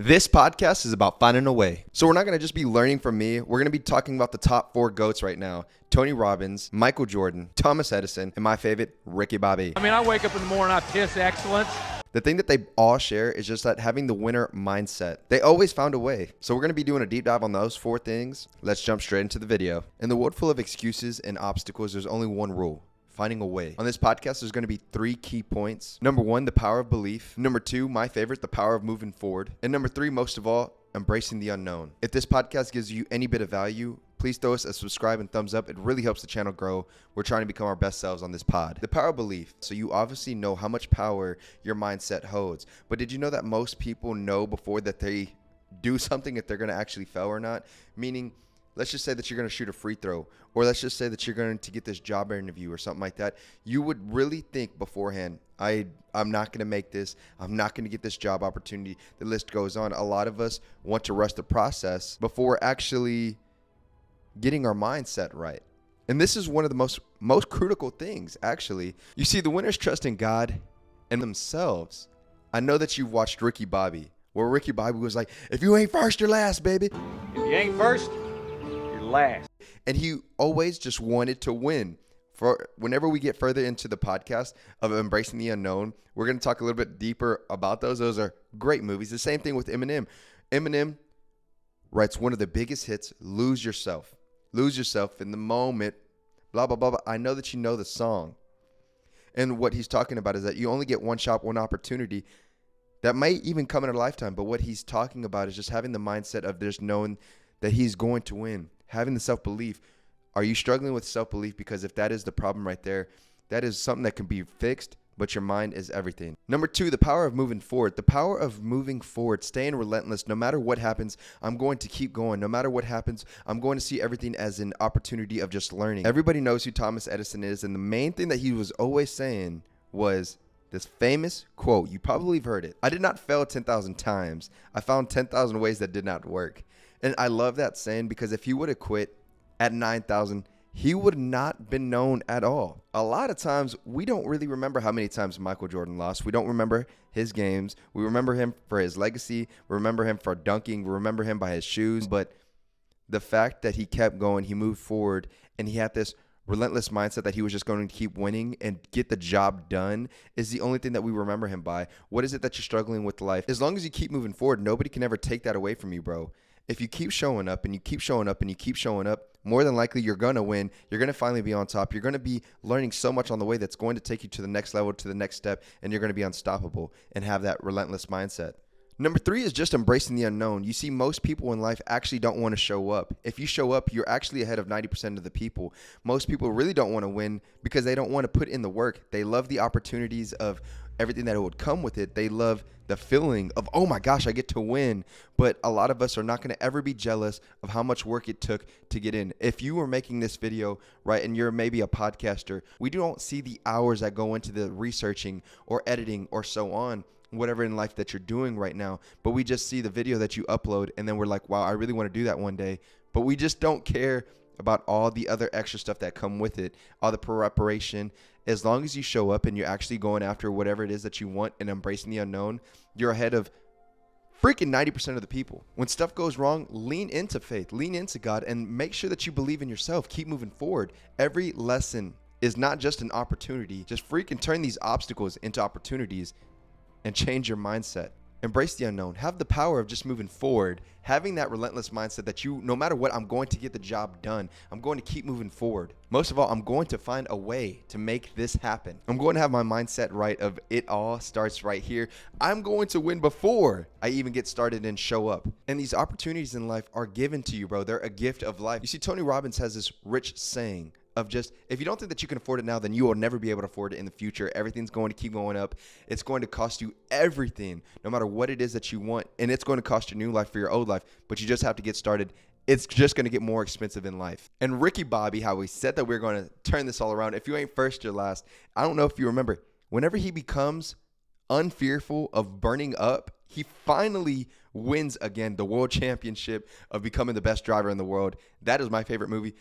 This podcast is about finding a way. So we're not going to just be learning from me. We're going to be talking about the top 4 GOATs right now. Tony Robbins, Michael Jordan, Thomas Edison, and my favorite, Ricky Bobby. I wake up in the morning, I piss excellence. The thing that they all share is just that having the winner mindset. They always found a way. So we're going to be doing a deep dive on those 4 things. Let's jump straight into the video. In the world full of excuses and obstacles, there's only one rule. Finding a way. On this podcast, there's going to be 3 key points. Number 1, the power of belief. Number 2, my favorite, the power of moving forward. And number 3, most of all, embracing the unknown. If this podcast gives you any bit of value, please throw us a subscribe and thumbs up. It really helps the channel grow. We're trying to become our best selves on this pod. The power of belief. So you obviously know how much power your mindset holds. But did you know that most people know before that they do something if they're going to actually fail or not? Meaning, let's just say that you're going to shoot a free throw, or let's just say that you're going to get this job interview or something like that. You would really think beforehand, I'm not going to make this. I'm not going to get this job opportunity. The list goes on. A lot of us want to rush the process before actually getting our mindset right. And this is one of the most critical things, actually. You see, the winners trust in God and themselves. I know that you've watched Ricky Bobby, where Ricky Bobby was like, if you ain't first, you're last, baby. If you ain't first, you're last. And he always just wanted to win. For whenever we get further into the podcast of Embracing the Unknown, we're going to talk a little bit deeper about those. Those are great movies. The same thing with Eminem. Eminem writes one of the biggest hits, Lose Yourself. Lose yourself in the moment, blah, blah, blah, blah. I know that you know the song. And what he's talking about is that you only get one shot, one opportunity. That might even come in a lifetime. But what he's talking about is just having the mindset of just knowing that he's going to win. Having the self-belief. Are you struggling with self-belief? Because if that is the problem right there, that is something that can be fixed, but your mind is everything. Number 2, the power of moving forward. The power of moving forward, staying relentless. No matter what happens, I'm going to keep going. No matter what happens, I'm going to see everything as an opportunity of just learning. Everybody knows who Thomas Edison is, and the main thing that he was always saying was this famous quote. You probably have heard it. I did not fail 10,000 times. I found 10,000 ways that did not work. And I love that saying because if he would have quit at 9,000, he would not been known at all. A lot of times, we don't really remember how many times Michael Jordan lost. We don't remember his games. We remember him for his legacy. We remember him for dunking. We remember him by his shoes. But the fact that he kept going, he moved forward, and he had this relentless mindset that he was just going to keep winning and get the job done is the only thing that we remember him by. What is it that you're struggling with life? As long as you keep moving forward, nobody can ever take that away from you, bro. If you keep showing up and you keep showing up and you keep showing up, more than likely you're going to win. You're going to finally be on top. You're going to be learning so much on the way that's going to take you to the next level, to the next step, and you're going to be unstoppable and have that relentless mindset. Number 3 is just embracing the unknown. You see, most people in life actually don't want to show up. If you show up, you're actually ahead of 90% of the people. Most people really don't want to win because they don't want to put in the work. They love the opportunities of everything that would come with it. They love the feeling of, oh my gosh, I get to win. But a lot of us are not going to ever be jealous of how much work it took to get in. If you were making this video, right, and you're maybe a podcaster, we don't see the hours that go into the researching or editing or so on, whatever in life that you're doing right now. But we just see the video that you upload, and then we're like, wow, I really want to do that one day. But we just don't care about all the other extra stuff that come with it, all the preparation. As long as you show up and you're actually going after whatever it is that you want and embracing the unknown, you're ahead of freaking 90% of the people. When stuff goes wrong, lean into faith, lean into God, and make sure that you believe in yourself. Keep moving forward. Every lesson is not just an opportunity. Just freaking turn these obstacles into opportunities and change your mindset. Embrace the unknown. Have the power of just moving forward. Having that relentless mindset that no matter what, I'm going to get the job done. I'm going to keep moving forward. Most of all, I'm going to find a way to make this happen. I'm going to have my mindset right of it all starts right here. I'm going to win before I even get started and show up. And these opportunities in life are given to you, bro. They're a gift of life. You see, Tony Robbins has this rich saying of just, if you don't think that you can afford it now, then you will never be able to afford it in the future. Everything's going to keep going up. It's going to cost you everything, no matter what it is that you want. And it's going to cost your new life for your old life, but you just have to get started. It's just going to get more expensive in life. And Ricky Bobby, how we said that we're going to turn this all around. If you ain't first, you're last. I don't know if you remember, whenever he becomes unfearful of burning up, he finally wins again the world championship of becoming the best driver in the world. That is my favorite movie.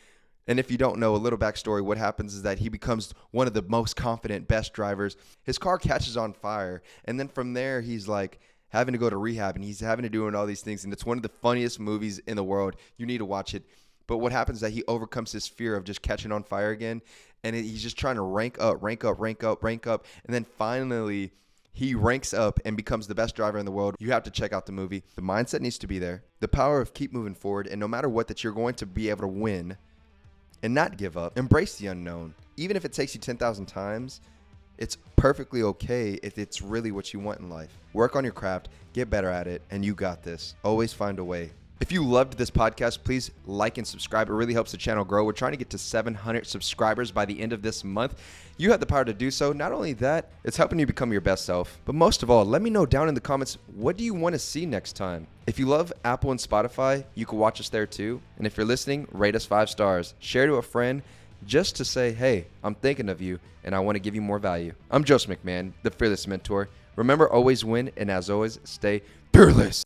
And if you don't know, a little backstory, what happens is that he becomes one of the most confident, best drivers. His car catches on fire. And then from there, he's like, having to go to rehab, and he's having to do all these things. And it's one of the funniest movies in the world. You need to watch it. But what happens is that he overcomes his fear of just catching on fire again. And he's just trying to rank up. And then finally, he ranks up and becomes the best driver in the world. You have to check out the movie. The mindset needs to be there. The power of keep moving forward. And no matter what, that you're going to be able to win and not give up. Embrace the unknown. Even if it takes you 10,000 times, it's perfectly okay if it's really what you want in life. Work on your craft, get better at it, and you got this. Always find a way. If you loved this podcast, please like and subscribe. It really helps the channel grow. We're trying to get to 700 subscribers by the end of this month. You have the power to do so. Not only that, it's helping you become your best self. But most of all, let me know down in the comments, what do you want to see next time? If you love Apple and Spotify, you can watch us there too. And if you're listening, rate us 5 stars. Share to a friend just to say, hey, I'm thinking of you and I want to give you more value. I'm Joseph McMahon, the Fearless Mentor. Remember, always win, and as always, stay fearless.